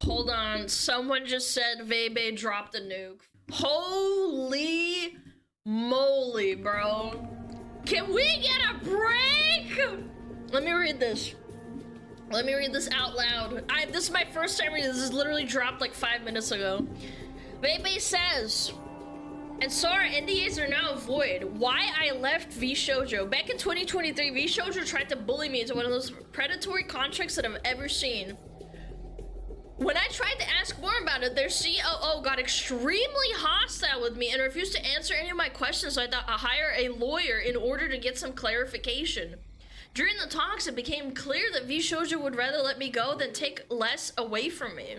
Hold on, someone just said Veibae dropped a nuke. Holy moly, bro. Can we get a break? Let me read this. Let me read this out loud. This is my first time reading this. This is literally dropped like 5 minutes ago. Veibae says, and so our NDAs are now void. Why I left VShojo. Back in 2023, VShojo tried to bully me into one of those predatory contracts that I've ever seen. When I tried to ask more about it, their COO got extremely hostile with me and refused to answer any of my questions, so I thought I'd hire a lawyer in order to get some clarification. During the talks, it became clear that VShojo would rather let me go than take less away from me.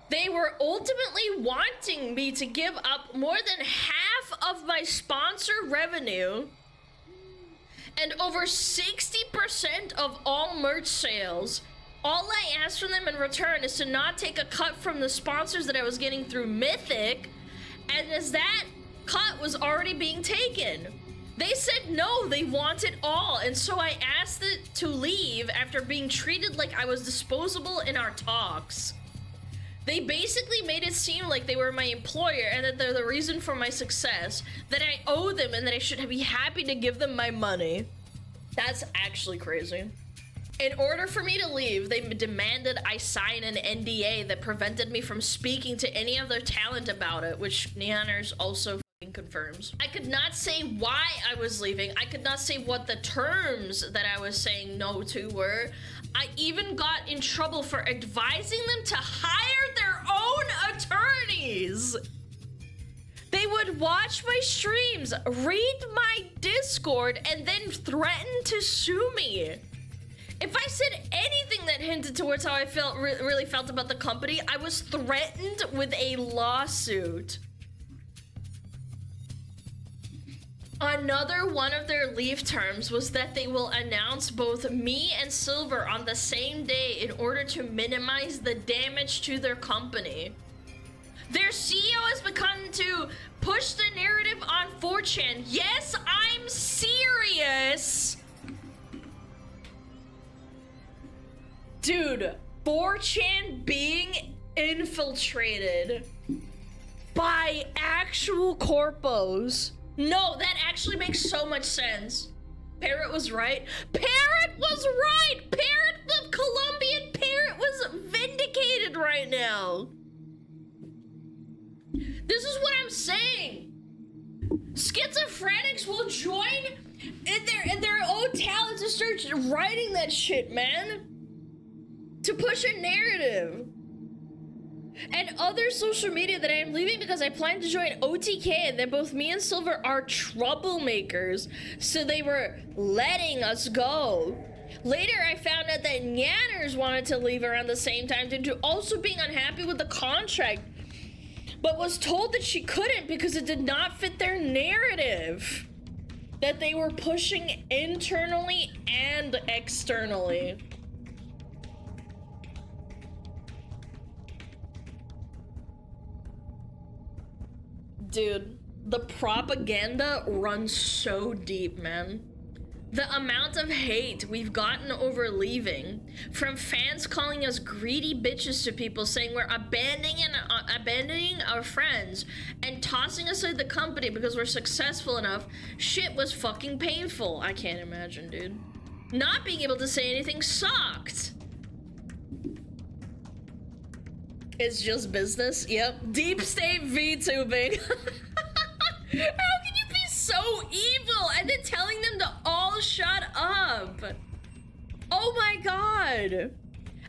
They were ultimately wanting me to give up more than half of my sponsor revenue and over 60% of all merch sales. All I asked from them in return is to not take a cut from the sponsors that I was getting through Mythic, and as that cut was already being taken. They said no, they want it all, and so I asked it to leave after being treated like I was disposable in our talks. They basically made it seem like they were my employer and that they're the reason for my success, that I owe them and that I should be happy to give them my money. That's actually crazy. In order for me to leave, they demanded I sign an NDA that prevented me from speaking to any of their talent about it, which Nyanners also fucking confirms. I could not say why I was leaving. I could not say what the terms that I was saying no to were. I even got in trouble for advising them to hire their own attorneys. They would watch my streams, read my Discord, and then threaten to sue me. If I said anything that hinted towards how I really felt about the company, I was threatened with a lawsuit. Another one of their leave terms was that they will announce both me and Silver on the same day in order to minimize the damage to their company. Their CEO has begun to push the narrative on 4chan. Yes, I'm serious. Dude, 4chan being infiltrated by actual corpos. No, that actually makes so much sense. Parrot was right. Parrot was right! Parrot, the Colombian Parrot was vindicated right now. This is what I'm saying. Schizophrenics will join in their own talent to start writing that shit, man. To push a narrative. And other social media that I am leaving because I plan to join OTK, and then both me and Silver are troublemakers, so they were letting us go. Later, I found out that Nyanners wanted to leave around the same time due to also being unhappy with the contract, but was told that she couldn't because it did not fit their narrative that they were pushing internally and externally. Dude, the propaganda runs so deep, man. The amount of hate we've gotten over leaving, from fans calling us greedy bitches to people saying we're abandoning our friends and tossing aside the company because we're successful enough, shit was fucking painful. I can't imagine, dude. Not being able to say anything sucked. It's just business. Yep. Deep state VTubing. How can you be so evil and then telling them to all shut up? Oh my god.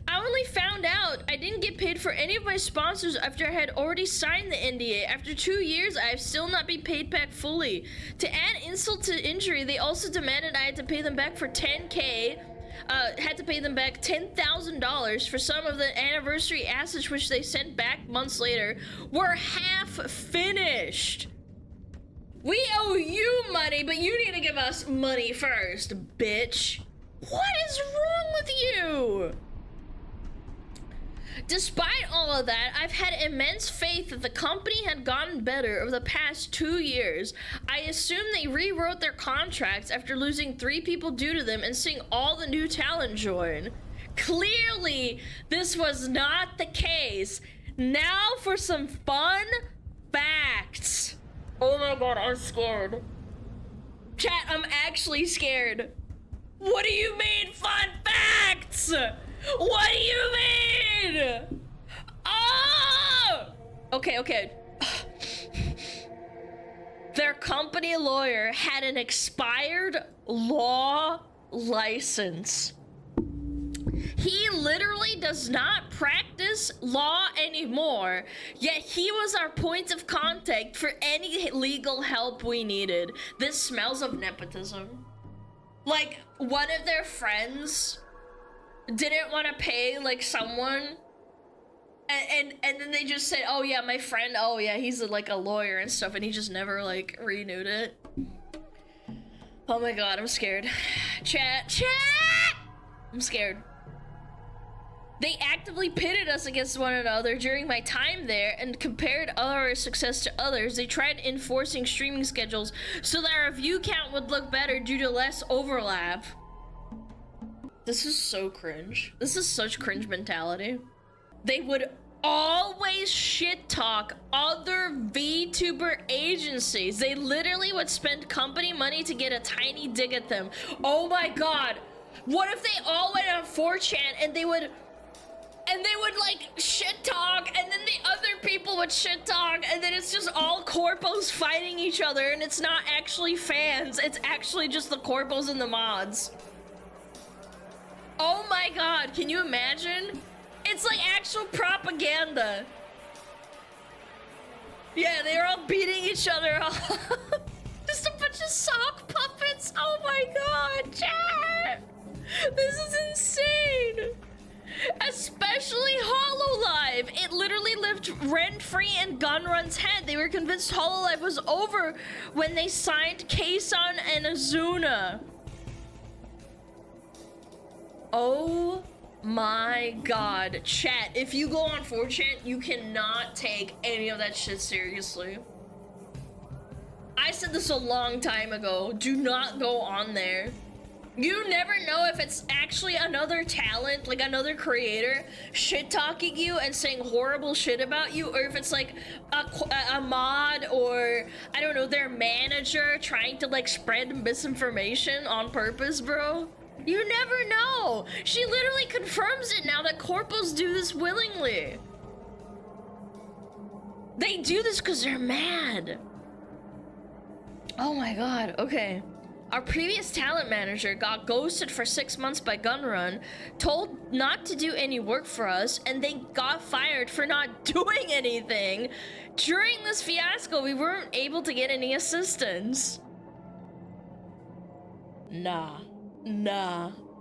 I only found out I didn't get paid for any of my sponsors after I had already signed the NDA. After 2 years, I have still not been paid back fully. To add insult to injury, they also demanded I had to pay them back for 10K. Had to pay them back $10,000 for some of the anniversary assets which they sent back months later were half finished. We owe you money, but you need to give us money first, bitch. What is wrong with you? Despite all of that, I've had immense faith that the company had gotten better over the past 2 years. I assume they rewrote their contracts after losing 3 people due to them and seeing all the new talent join. Clearly, this was not the case. Now for some fun facts. Oh my god, I'm scared. Chat, I'm actually scared. What do you mean, fun facts? What do you mean? Oh! Okay. Their company lawyer had an expired law license. He literally does not practice law anymore, yet he was our point of contact for any legal help we needed. This smells of nepotism. Like, one of their friends didn't want to pay, like, someone, and then they just said, oh yeah, my friend, oh yeah, he's like a lawyer and stuff, and he just never, like, renewed it. Oh my god, I'm scared. Chat! I'm scared. They actively pitted us against one another during my time there and compared our success to others. They tried enforcing streaming schedules so that our view count would look better due to less overlap. This is so cringe. This is such cringe mentality. They would always shit talk other VTuber agencies. They literally would spend company money to get a tiny dig at them. Oh my god. What if they all went on 4chan and they would like shit talk, and then the other people would shit talk, and then it's just all corpos fighting each other, and it's not actually fans, it's actually just the corpos and the mods. Oh my god, can you imagine? It's like actual propaganda. Yeah, they were all beating each other up. Just a bunch of sock puppets. Oh my god, chat. This is insane. Especially HoloLive. It literally lived rent-free in Gunrun's head. They were convinced HoloLive was over when they signed Kason and Azuna. Oh my god. Chat, if you go on 4chan, you cannot take any of that shit seriously. I said this a long time ago. Do not go on there. You never know if it's actually another talent, like another creator, shit-talking you and saying horrible shit about you, or if it's like a mod or, I don't know, their manager trying to like spread misinformation on purpose, bro. You never know. She literally confirms it now that corpos do this willingly. They do this because they're mad. Oh my god, okay. Our previous talent manager got ghosted for 6 months by Gunrun, told not to do any work for us, and they got fired for not doing anything. During this fiasco, we weren't able to get any assistance. Nah.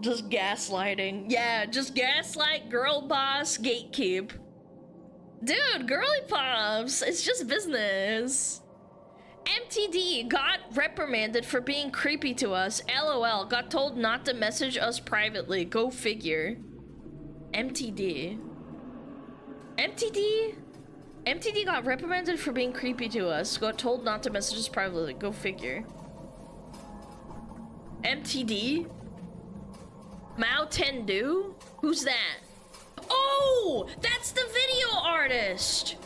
Just gaslighting. Yeah, just gaslight, girl boss, gatekeep. Dude, girly pops, it's just business. MTD got reprimanded for being creepy to us. LOL, got told not to message us privately. Go figure. MTD got reprimanded for being creepy to us. Got told not to message us privately. Go figure. MTD? Mao Tendu? Who's that? Oh! That's the video artist!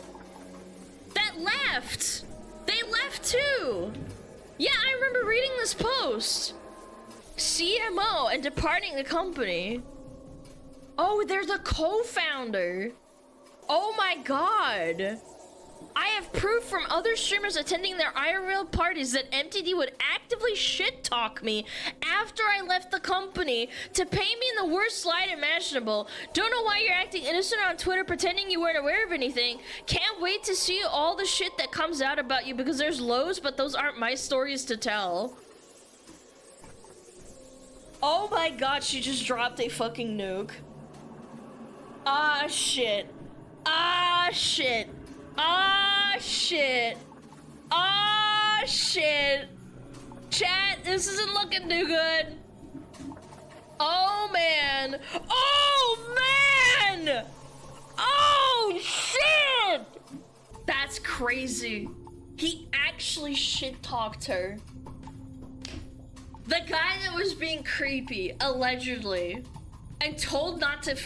That left! They left too! Yeah, I remember reading this post. CMO and departing the company. Oh, they're the co-founder. Oh my god. I have proof from other streamers attending their IRL parties that MTD would actively shit-talk me after I left the company to pay me in the worst light imaginable. Don't know why you're acting innocent on Twitter pretending you weren't aware of anything. Can't wait to see all the shit that comes out about you because there's loads, but those aren't my stories to tell. Oh my god, she just dropped a fucking nuke. Ah, shit. Ah, shit. Ah, shit. Ah, shit. Chat, this isn't looking too good. Oh, man. Oh, man! shit! That's crazy. He actually shit-talked her. The guy that was being creepy, allegedly, and told not to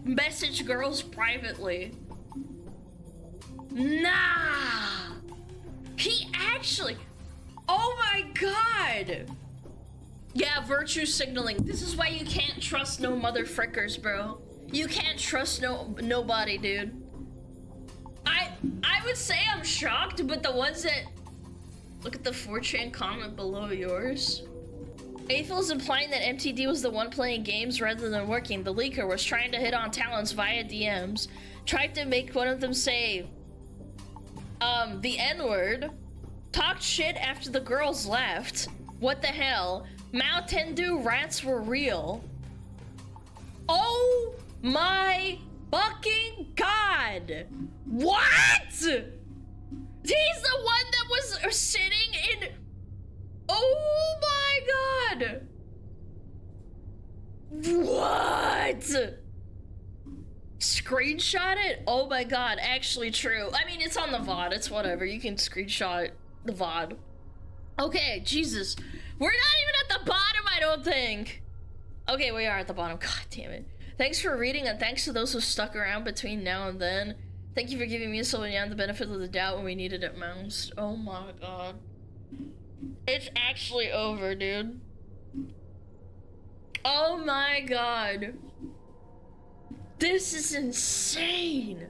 message girls privately. Nah! He actually... Oh my god! Yeah, virtue signaling. This is why you can't trust no motherfrickers, bro. You can't trust nobody, dude. I would say I'm shocked, but the ones that... Look at the 4chan comment below yours. Aethel is implying that MTD was the one playing games rather than working. The leaker was trying to hit on talents via DMs. Tried to make one of them say... the N-word. Talked shit after the girls left. What the hell? Mao Tendu rats were real. Oh my fucking god! What? He's the one that was sitting in... Oh my god! What? Screenshot it? Oh my god, actually true. I mean, it's on the VOD, it's whatever. You can screenshot the VOD. Okay, Jesus. We're not even at the bottom, I don't think. Okay, we are at the bottom. God damn it. Thanks for reading, and thanks to those who stuck around between now and then. Thank you for giving me and Sylvian the benefit of the doubt when we needed it most. Oh my god. It's actually over, dude. Oh my god. This is insane.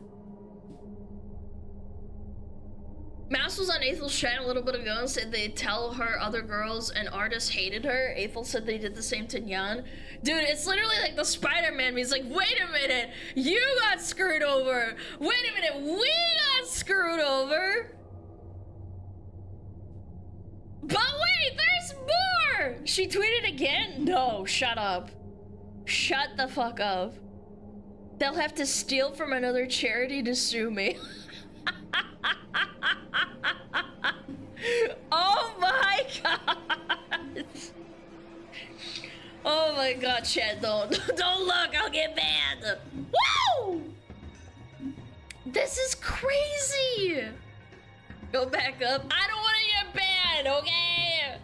Mouse was on Aethel's chat a little bit ago and said they'd tell her other girls and artists hated her. Aethel said they did the same to Nyan. Dude, it's literally like the Spider-Man. He's like, wait a minute, you got screwed over. Wait a minute, we got screwed over. But wait, there's more! She tweeted again? No, shut up. Shut the fuck up. They'll have to steal from another charity to sue me. Oh my god! Oh my god, Chad, don't look, I'll get banned! Woo! This is crazy! Go back up. I don't want to get banned, okay?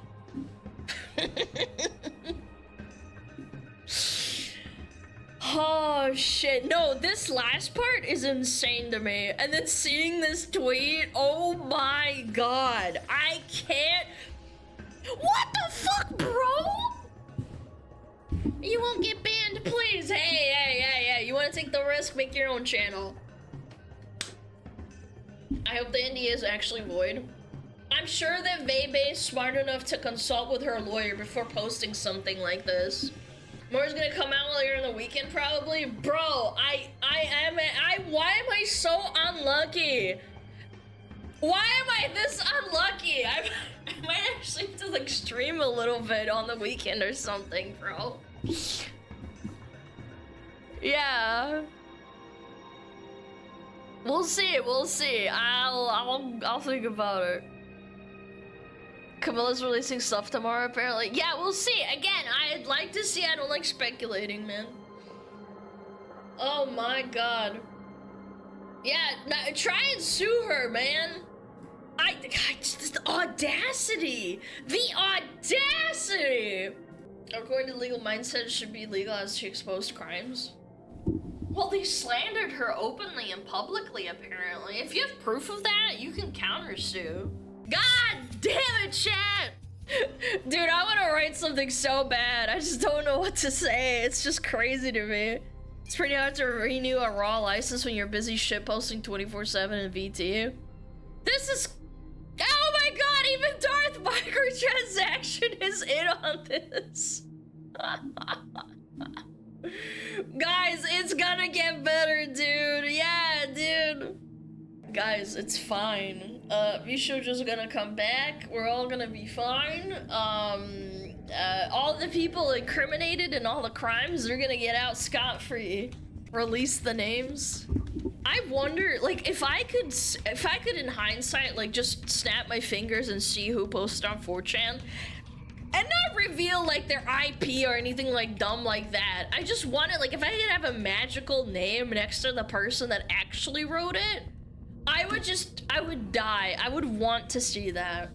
Oh shit, no, this last part is insane to me. And then seeing this tweet, oh my god, I can't. What the fuck, bro? You won't get banned, please. Hey, you wanna take the risk, make your own channel. I hope the NDA is actually void. I'm sure that Veibae is smart enough to consult with her lawyer before posting something like this. More's gonna come out while you're in the weekend, probably. Bro, why am I so unlucky? Why am I this unlucky? I might actually have to like stream a little bit on the weekend or something, bro. Yeah. We'll see. I'll think about it. Camilla's releasing stuff tomorrow, apparently. Yeah, we'll see. Again, I'd like to see. I don't like speculating, man. Oh my god. Yeah, try and sue her, man. Just the audacity. The audacity. According to legal mindset, it should be legal as she exposed crimes. Well, they slandered her openly and publicly, apparently. If you have proof of that, you can countersue. God damn it, chat! Dude, I want to write something so bad. I just don't know what to say. It's just crazy to me. It's pretty hard to renew a raw license when you're busy shitposting 24/7 in VT. This is... Oh my god, even Darth Microtransaction is in on this. Guys, it's gonna get better, dude. Yeah, dude. Guys, it's fine. VShojo's gonna come back. We're all gonna be fine. All the people incriminated in all the crimes, they're gonna get out scot-free. Release the names. I wonder, like, if I could in hindsight, like, just snap my fingers and see who posted on 4chan, And not reveal like their IP or anything like dumb like that. I just wanted, like, if I could have a magical name next to the person that actually wrote it, I would die. I would want to see that.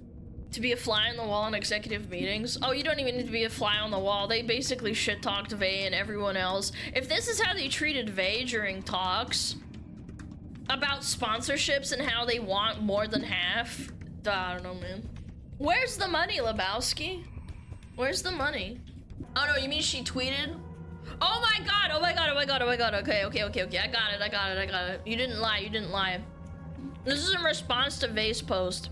To be a fly on the wall in executive meetings. Oh, you don't even need to be a fly on the wall. They basically shit talked Veibae and everyone else. If this is how they treated Veibae during talks about sponsorships and how they want more than half, I don't know, man. Where's the money, Lebowski? Where's the money? Oh no, you mean she tweeted? Oh my god, oh my god, oh my god, oh my god. Okay. I got it. You didn't lie. This is in response to Veibae's post.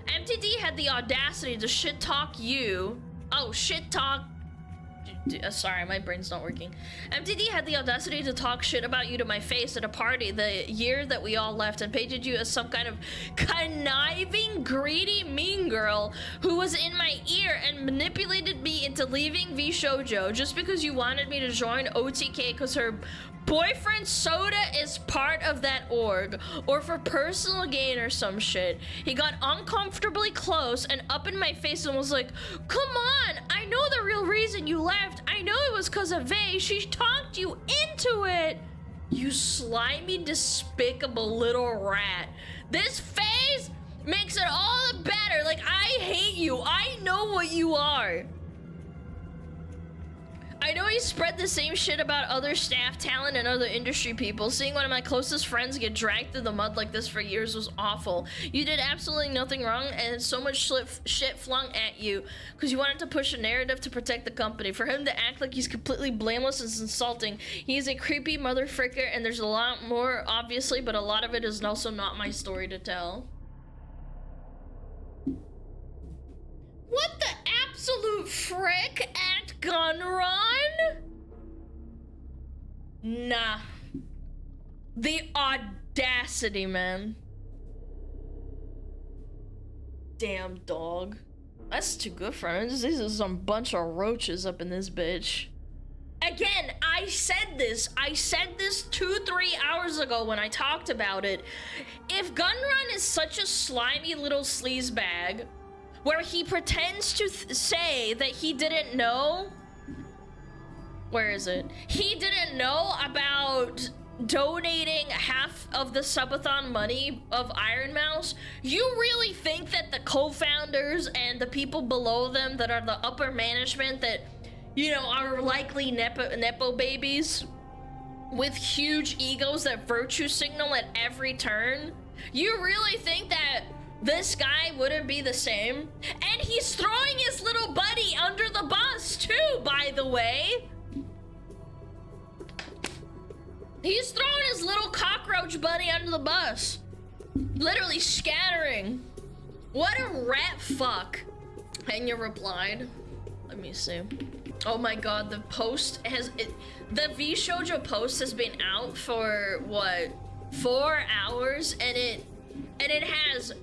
MTD had the audacity to shit talk you. Oh, shit talk. Sorry, my brain's not working. MTD had the audacity to talk shit about you to my face at a party the year that we all left and painted you as some kind of conniving, greedy, mean girl who was in my ear and manipulated me into leaving VShojo just because you wanted me to join OTK because her boyfriend Soda is part of that org, or for personal gain or some shit. He got uncomfortably close and up in my face and was like, come on, I know the real reason you left. I know it was because of Veibae. She talked you into it. You slimy, despicable little rat. This phase makes it all the better. Like, I hate you. I know what you are. I know he spread the same shit about other staff talent and other industry people. Seeing one of my closest friends get dragged through the mud like this for years was awful. You did absolutely nothing wrong and so much shit flung at you because you wanted to push a narrative to protect the company. For him to act like he's completely blameless is insulting. He's a creepy motherfricker and there's a lot more, obviously, but a lot of it is also not my story to tell. What the absolute frick at Gunrun? Nah. The audacity, man. Damn dog. That's too good for him. This is some bunch of roaches up in this bitch. Again, I said this 2-3 hours ago when I talked about it. If Gunrun is such a slimy little sleazebag, where he pretends to say that he didn't know. Where is it? He didn't know about donating half of the subathon money of Iron Mouse. You really think that the co-founders and the people below them that are the upper management that, you know, are likely nepo babies with huge egos that virtue signal at every turn? You really think that this guy wouldn't be the same? And he's throwing his little buddy under the bus too, by the way. He's throwing his little cockroach buddy under the bus. Literally scattering. What a rat fuck. And you replied. Let me see. Oh my god, the post has... the VShojo post has been out for, what, 4 hours? And it has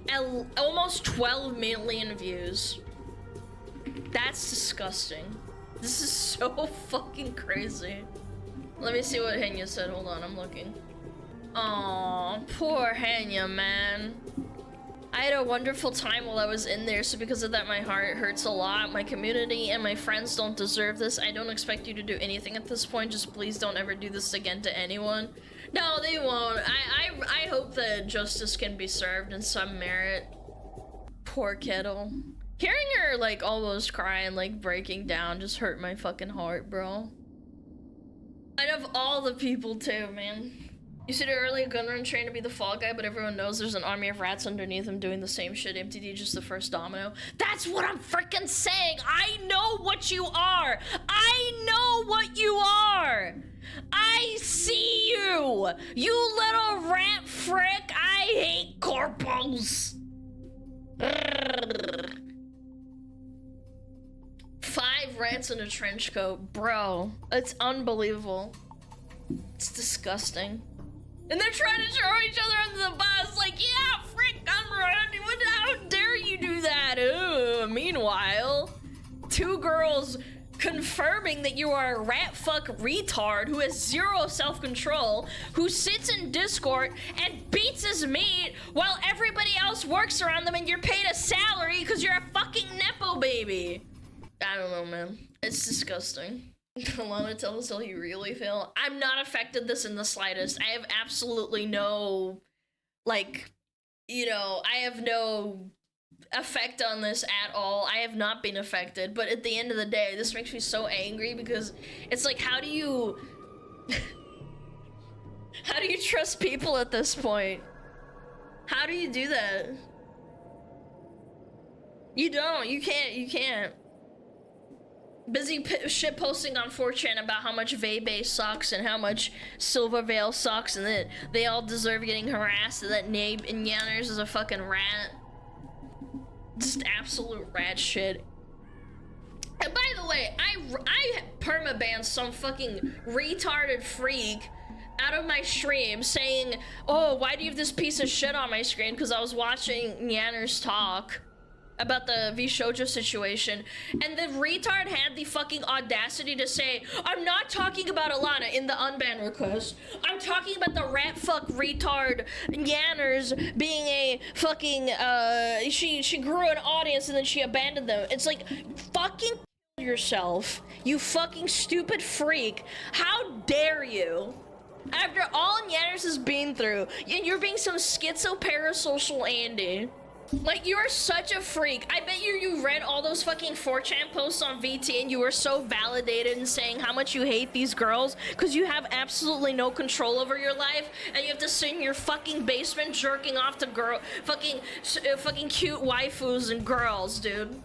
almost 12 million views. That's disgusting. This is so fucking crazy. Let me see what Henya said. Hold on, I'm looking. Aw, poor Henya, man. I had a wonderful time while I was in there, so because of that, my heart hurts a lot. My community and my friends don't deserve this. I don't expect you to do anything at this point. Just please don't ever do this again to anyone. No, they won't. I hope that justice can be served in some merit. Poor Kettle. Hearing her, like, almost cry and, like, breaking down just hurt my fucking heart, bro. And of all the people, too, man. You said earlier, Gunrun trained to be the fall guy, but everyone knows there's an army of rats underneath him doing the same shit. MTD just the first domino. That's what I'm freaking saying! I know what you are! I know what you are! I see you! You little rat frick! I hate corpos! 5 rats in a trench coat. Bro, it's unbelievable. It's disgusting. And they're trying to throw each other under the bus, like, yeah, frick, Gunrun, how dare you do that? Meanwhile, 2 girls confirming that you are a rat fuck retard who has 0 self-control, who sits in Discord and beats his meat while everybody else works around them and you're paid a salary because you're a fucking nepo baby. I don't know, man. It's disgusting. Alana, tell us how you really feel. I'm not affected this in the slightest. I have absolutely no, like, I have no effect on this at all. I have not been affected, but at the end of the day, this makes me so angry because it's like, how do you trust people at this point? How do you do that? You don't. You can't. Busy shit posting on 4chan about how much Veibae sucks and how much Silvervale sucks and that they all deserve getting harassed and that Nyanners is a fucking rat. Just absolute rat shit. And by the way, I permabanned some fucking retarded freak out of my stream saying, oh, why do you have this piece of shit on my screen? Because I was watching Nyanners talk about the VShojo situation, and the retard had the fucking audacity to say, I'm not talking about Alana in the unban request. I'm talking about the rat fuck retard Nyanners being a fucking, she grew an audience and then she abandoned them. It's like, fucking kill yourself, you fucking stupid freak. How dare you? After all Nyanners has been through, you're being some schizo-parasocial Andy. Like, you are such a freak. I bet you read all those fucking 4chan posts on VT and you were so validated in saying how much you hate these girls because you have absolutely no control over your life and you have to sit in your fucking basement jerking off to fucking cute waifus and girls, dude.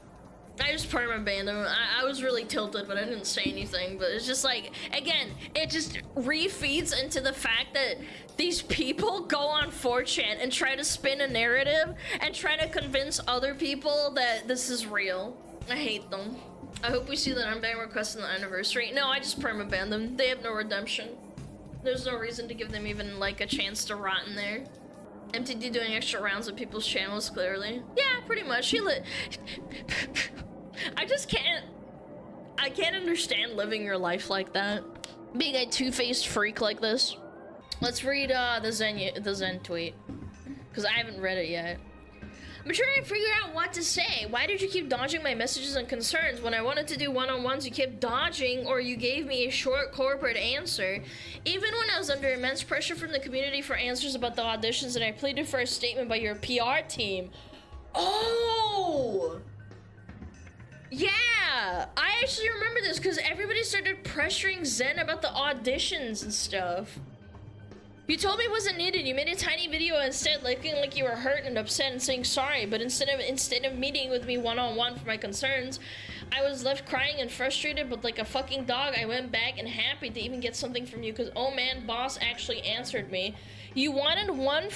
I just perma-banned him. I was really tilted, but I didn't say anything. But it's just like, again, it just refeeds into the fact that these people go on 4chan and try to spin a narrative and try to convince other people that this is real. I hate them. I hope we see that unban request on the anniversary. No, I just perma-banned them. They have no redemption. There's no reason to give them even like a chance to rot in there. MTD doing extra rounds of people's channels, clearly. Yeah, pretty much. I can't understand living your life like that. Being a two-faced freak like this. Let's read the Zen tweet. Because I haven't read it yet. I'm trying to figure out what to say. Why did you keep dodging my messages and concerns? When I wanted to do one-on-ones, you kept dodging, or you gave me a short corporate answer. Even when I was under immense pressure from the community for answers about the auditions, and I pleaded for a statement by your PR team. Oh! Yeah! I actually remember this, because everybody started pressuring Zen about the auditions and stuff. You told me it wasn't needed. You made a tiny video instead, looking like you were hurt and upset and saying sorry, but instead of meeting with me one-on-one for my concerns, I was left crying and frustrated, but like a fucking dog, I went back and happy to even get something from you, because oh man, boss actually answered me. You wanted one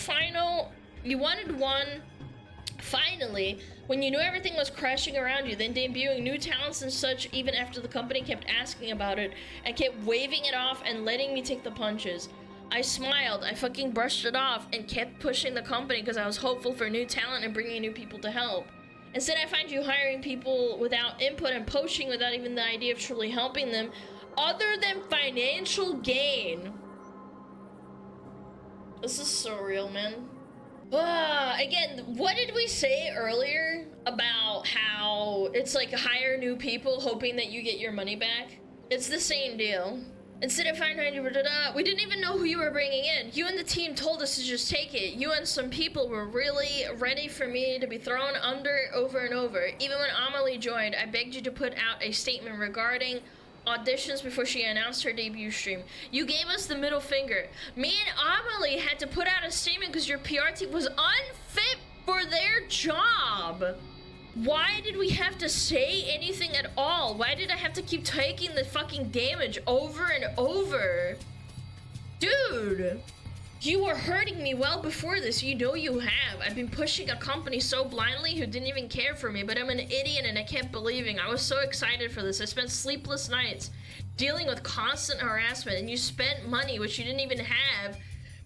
finally, when you knew everything was crashing around you, then debuting new talents and such, even after the company kept asking about it, and kept waving it off and letting me take the punches. I smiled, I fucking brushed it off, and kept pushing the company because I was hopeful for new talent and bringing new people to help. Instead, I find you hiring people without input and poaching without even the idea of truly helping them, other than financial gain. This is so real, man. Again, what did we say earlier about how it's like hire new people hoping that you get your money back? It's the same deal. Instead of finding we didn't even know who you were bringing in. You and the team told us to just take it. You and some people were really ready for me to be thrown under over and over. Even when Amelie joined, I begged you to put out a statement regarding auditions before she announced her debut stream. You gave us the middle finger. Me and Amelie had to put out a statement because your PR team was unfit for their job. Why did we have to say anything at all? Why did I have to keep taking the fucking damage over and over? Dude, you were hurting me well before this. You know you have. I've been pushing a company so blindly who didn't even care for me, but I'm an idiot and I kept believing. I was so excited for this. I spent sleepless nights dealing with constant harassment, and you spent money which you didn't even have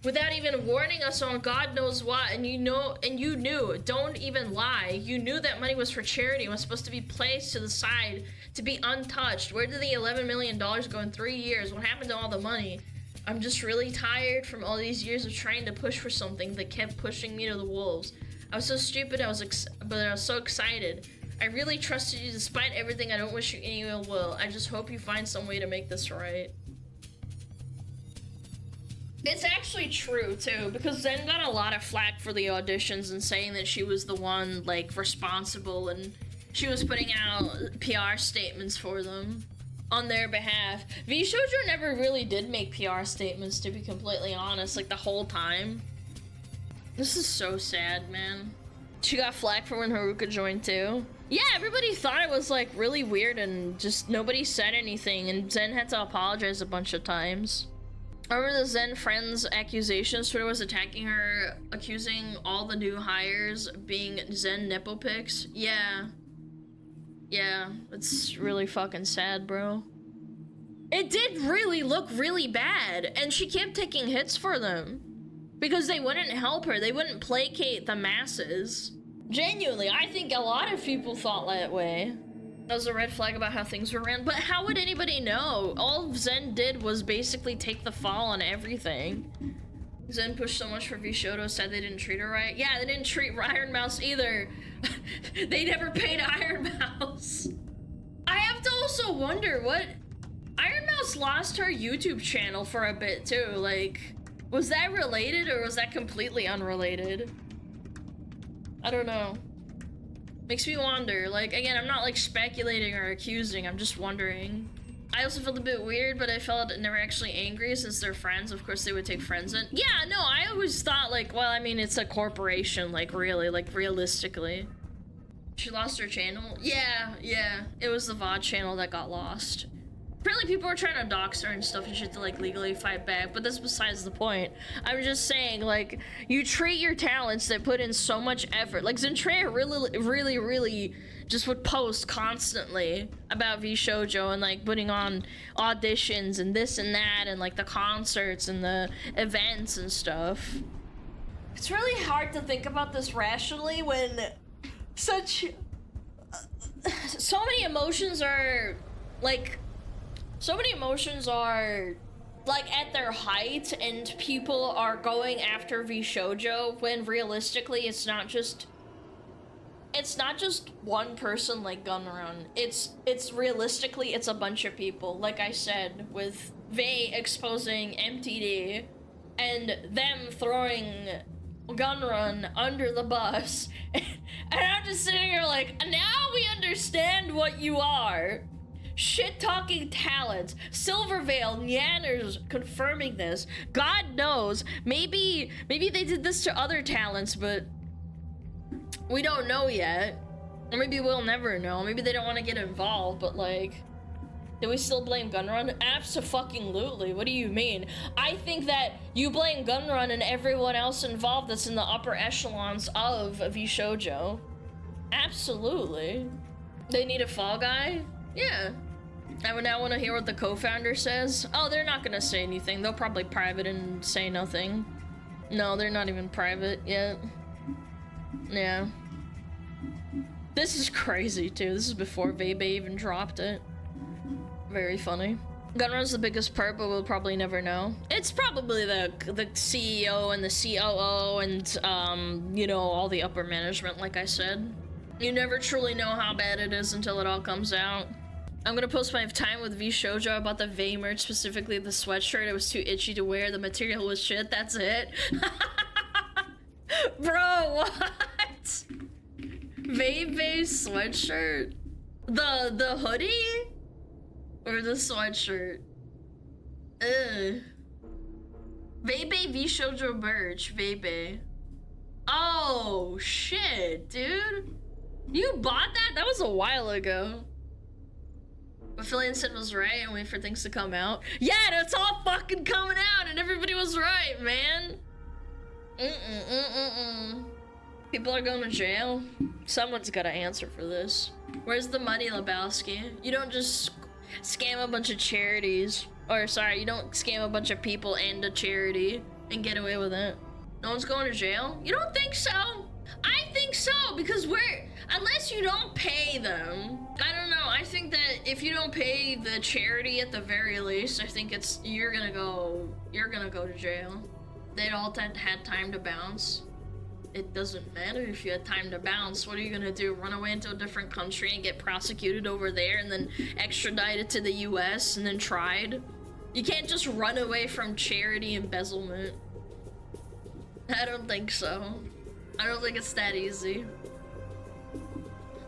without even warning us on God knows what, and you knew, don't even lie, you knew that money was for charity and was supposed to be placed to the side to be untouched. Where did the $11 million go in 3 years? What happened to all the money? I'm just really tired from all these years of trying to push for something that kept pushing me to the wolves. I was so stupid, but I was so excited. I really trusted you despite everything. I don't wish you any ill will. I just hope you find some way to make this right. It's actually true, too, because Zen got a lot of flack for the auditions and saying that she was the one, like, responsible, and she was putting out PR statements for them on their behalf. VShojo never really did make PR statements, to be completely honest, like, the whole time. This is so sad, man. She got flack for when Haruka joined, too. Yeah, everybody thought it was, like, really weird, and just nobody said anything, and Zen had to apologize a bunch of times. Remember the Zen friend's accusations? Twitter was attacking her, accusing all the new hires being Zen nipple pics. Yeah. Yeah, it's really fucking sad, bro. It did really look really bad, and she kept taking hits for them. Because they wouldn't help her, they wouldn't placate the masses. Genuinely, I think a lot of people thought that way. That was a red flag about how things were ran, but how would anybody know? All Zen did was basically take the fall on everything. Zen pushed so much for VShojo, said they didn't treat her right. Yeah, they didn't treat Iron Mouse either. They never paid Iron Mouse. I have to also wonder what... Iron Mouse lost her YouTube channel for a bit too, like... Was that related or was that completely unrelated? I don't know. Makes me wonder. Like, again, I'm not like speculating or accusing, I'm just wondering. I also felt a bit weird, but I felt never actually angry since they're friends. Of course they would take friends in. Yeah, no, I always thought like, well, I mean, it's a corporation, like really, like realistically. She lost her channel? Yeah, it was the VOD channel that got lost. Apparently people were trying to dox her and stuff and shit to like legally fight back, but that's besides the point. I'm just saying, like, you treat your talents that put in so much effort. Like Zentreya really just would post constantly about VShojo and like putting on auditions and this and that and like the concerts and the events and stuff. It's really hard to think about this rationally when so many emotions are like at their height and people are going after VShojo when realistically it's not just one person like Gunrun. It's realistically it's a bunch of people, like I said, with Veibae exposing MTD and them throwing Gunrun under the bus. And I'm just sitting here like, now we understand what you are. Shit-talking talents. Silverveil, Nyanners confirming this. God knows. Maybe they did this to other talents, but we don't know yet. Or maybe we'll never know. Maybe they don't want to get involved, but like, do we still blame Gunrun? Abso-fucking-lutely. What do you mean? I think that you blame Gunrun and everyone else involved that's in the upper echelons of VShojo. Absolutely. They need a fall guy? Yeah. I would now want to hear what the co-founder says. Oh, they're not gonna say anything. They'll probably private and say nothing. No, they're not even private yet. Yeah. This is crazy too. This is before Veibae even dropped it. Very funny. Gunrun's the biggest perp, but we'll probably never know. It's probably the CEO and the COO and, you know, all the upper management, like I said. You never truly know how bad it is until it all comes out. I'm gonna post my time with VShojo. I bought the Veibae merch, specifically the sweatshirt. It was too itchy to wear. The material was shit. That's it. Bro, what? Veibae sweatshirt? The hoodie? Or the sweatshirt? Ugh. Veibae VShojo merch. Veibae. Oh, shit, dude. You bought that? That was a while ago. What Phillian said was right and wait for things to come out. Yeah, it's all fucking coming out and everybody was right, man. People are going to jail. Someone's got to answer for this. Where's the money, Lebowski? You don't just scam a bunch of charities. Or, sorry, you don't scam a bunch of people and a charity and get away with it. No one's going to jail? You don't think so? I think so, because unless you don't pay them, I don't know. I think that if you don't pay the charity at the very least, I think you're gonna go to jail. They'd all had time to bounce. it doesn't matter if you had time to bounce. What are you gonna do? Run away into a different country and get prosecuted over there and then extradited to the US and then tried? You can't just run away from charity embezzlement. I don't think so. I don't think it's that easy.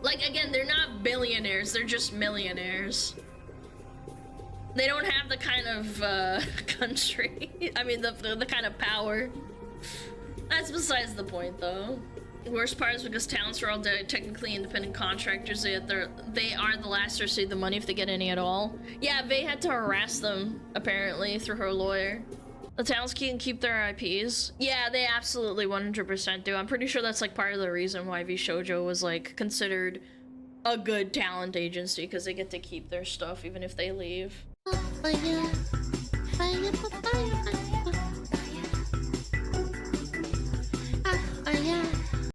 Like, again, they're not billionaires, they're just millionaires. They don't have the kind of country. I mean, the kind of power. That's besides the point, though. The worst part is because towns are all technically independent contractors. They are the last to receive the money if they get any at all. Yeah, Veibae had to harass them, apparently, through her lawyer. The towns can keep their IPs. Yeah, they absolutely 100% do. I'm pretty sure that's like part of the reason why VShojo was like considered a good talent agency, because they get to keep their stuff even if they leave.